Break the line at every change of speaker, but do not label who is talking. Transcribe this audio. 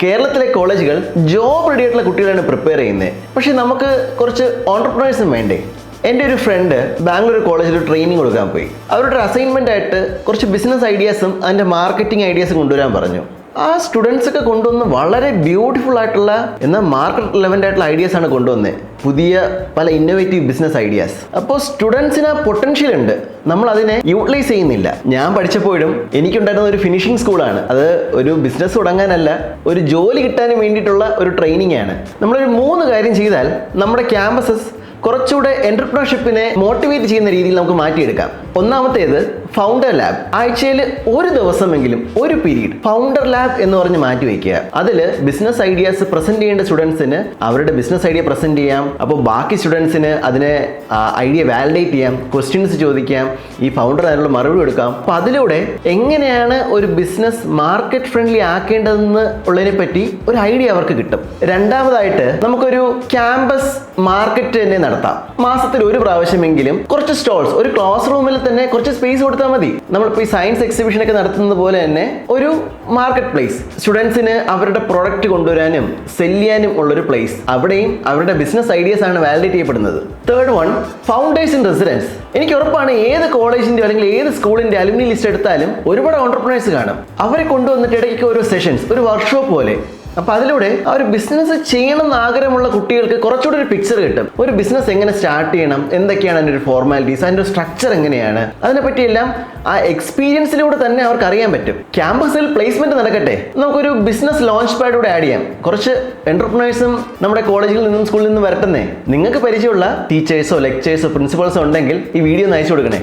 കേരളത്തിലെ കോളേജുകൾ job ready ആയിട്ടുള്ള കുട്ടികളാണ് പ്രിപ്പയർ ചെയ്യുന്നത്. പക്ഷെ നമുക്ക് കുറച്ച് ഓൺടർപ്രണേഴ്സും വേണ്ടേ? എൻ്റെ ഒരു ഫ്രണ്ട് ബാംഗ്ലൂർ കോളേജിൽ ട്രെയിനിങ് കൊടുക്കാൻ പോയി. അവരുടെ ഒരു അസൈൻമെൻ്റ് ആയിട്ട് കുറച്ച് ബിസിനസ് ഐഡിയാസും അതിൻ്റെ മാർക്കറ്റിംഗ് ഐഡിയാസും കൊണ്ടുവരാൻ പറഞ്ഞു. ആ സ്റ്റുഡൻസ് ഒക്കെ കൊണ്ടുവന്ന് വളരെ ബ്യൂട്ടിഫുൾ ആയിട്ടുള്ള എന്നാൽ മാർക്കറ്റ് റിലവൻ്റ് ആയിട്ടുള്ള ഐഡിയാസ് ആണ് കൊണ്ടുവന്നത്. പുതിയ പല ഇന്നോവേറ്റീവ് ബിസിനസ് ഐഡിയാസ്. അപ്പോൾ സ്റ്റുഡൻസിന് പൊട്ടൻഷ്യൽ ഉണ്ട്, നമ്മൾ അതിനെ യൂട്ടിലൈസ് ചെയ്യുന്നില്ല. ഞാൻ പഠിച്ചപ്പോഴും എനിക്കുണ്ടായിരുന്ന ഒരു ഫിനിഷിംഗ് സ്കൂളാണ്. അത് ഒരു ബിസിനസ് തുടങ്ങാനല്ല, ഒരു ജോലി കിട്ടാനും വേണ്ടിയിട്ടുള്ള ഒരു ട്രെയിനിങ് ആണ്. നമ്മളൊരു 3 കാര്യം ചെയ്താൽ നമ്മുടെ ക്യാമ്പസസ് കുറച്ചുകൂടെ എന്റർപ്രണർഷിപ്പിനെ മോട്ടിവേറ്റ് ചെയ്യുന്ന രീതിയിൽ നമുക്ക് മാറ്റിയെടുക്കാം. ഒന്നാമത്തേത് ഫൗണ്ടർ ലാബ്. ആഴ്ചയിൽ ഒരു ദിവസമെങ്കിലും ഒരു പീരീഡ് ഫൗണ്ടർ ലാബ് എന്ന് പറഞ്ഞ് മാറ്റി വയ്ക്കുക. അതിൽ ബിസിനസ് ഐഡിയാസ് പ്രസന്റ് ചെയ്യേണ്ട സ്റ്റുഡൻസിന് അവരുടെ ബിസിനസ് ഐഡിയ പ്രസന്റ് ചെയ്യാം. അപ്പോൾ ബാക്കി സ്റ്റുഡൻസിന് അതിനെ ഐഡിയ വാലിഡേറ്റ് ചെയ്യാം, ക്വസ്റ്റ്യൻസ് ചോദിക്കാം, ഈ ഫൗണ്ടർ അതിനുള്ള മറുപടി കൊടുക്കാം. അപ്പോൾ അതിലൂടെ എങ്ങനെയാണ് ഒരു ബിസിനസ് മാർക്കറ്റ് ഫ്രണ്ട്ലി ആക്കേണ്ടതെന്ന് ഉള്ളതിനെ പറ്റി ഒരു ഐഡിയ അവർക്ക് കിട്ടും. രണ്ടാമതായിട്ട് നമുക്കൊരു ക്യാമ്പസ് മാർക്കറ്റ് തന്നെ നടത്താം. മാസത്തിൽ ഒരു പ്രാവശ്യമെങ്കിലും കുറച്ച് സ്റ്റോൾസ്, ഒരു ക്ലാസ് റൂമിൽ തന്നെ കുറച്ച് സ്പേസ് കൊടുത്താൽ മതി. നമ്മളിപ്പോൾ ഈ സയൻസ് എക്സിബിഷൻ ഒക്കെ നടത്തുന്നത് പോലെ തന്നെ ഒരു മാർക്കറ്റ് പ്ലേസ്, സ്റ്റുഡൻസിന് അവരുടെ പ്രൊഡക്റ്റ് കൊണ്ടുവരാനും സെല് ചെയ്യാനും ഉള്ളൊരു പ്ലേസ്. അവിടെയും അവരുടെ ബിസിനസ് ഐഡിയാസ് ആണ് വാലിഡേറ്റ് ചെയ്യപ്പെടുന്നത്. Third one, founders in residence. എനിക്ക് ഉറപ്പാണ് ഏത് കോളേജിന്റെ അല്ലെങ്കിൽ ഏത് സ്കൂളിന്റെ അലുമിനി ലിസ്റ്റ് എടുത്താലും ഒരുപാട് ഓൺടർപ്രണേഴ്സ് കാണും. അവരെ കൊണ്ടുവന്നിട്ട് ഇടയ്ക്ക് ഒരു സെഷൻസ്, ഒരു വർക്ക്ഷോപ്പ് പോലെ. അപ്പോൾ അതിലൂടെ ആ ഒരു ബിസിനസ് ചെയ്യണമെന്ന് ആഗ്രഹമുള്ള കുട്ടികൾക്ക് കുറച്ചുകൂടി ഒരു പിക്ചർ കിട്ടും. ഒരു ബിസിനസ് എങ്ങനെ സ്റ്റാർട്ട് ചെയ്യണം, എന്തൊക്കെയാണ് അതിൻ്റെ ഒരു ഫോർമാലിറ്റീസ്, അതിൻ്റെ ഒരു സ്ട്രക്ചർ എങ്ങനെയാണ്, അതിനെപ്പറ്റിയെല്ലാം ആ എക്സ്പീരിയൻസിലൂടെ തന്നെ അവർക്ക് അറിയാൻ പറ്റും. ക്യാമ്പസിൽ പ്ലേസ്മെന്റ് നടക്കട്ടെ, നമുക്കൊരു ബിസിനസ് ലോഞ്ച് പാഡൂടെ ആഡ് ചെയ്യാം. കുറച്ച് എന്റർപ്രണേഴ്സും നമ്മുടെ കോളേജിൽ നിന്നും സ്കൂളിൽ നിന്നും വരട്ടുന്നേ. നിങ്ങൾക്ക് പരിചയമുള്ള ടീച്ചേഴ്സോ ലെക്ചേഴ്സോ പ്രിൻസിപ്പൾസോ ഉണ്ടെങ്കിൽ ഈ വീഡിയോ ഒന്ന് അയച്ചു കൊടുക്കണേ.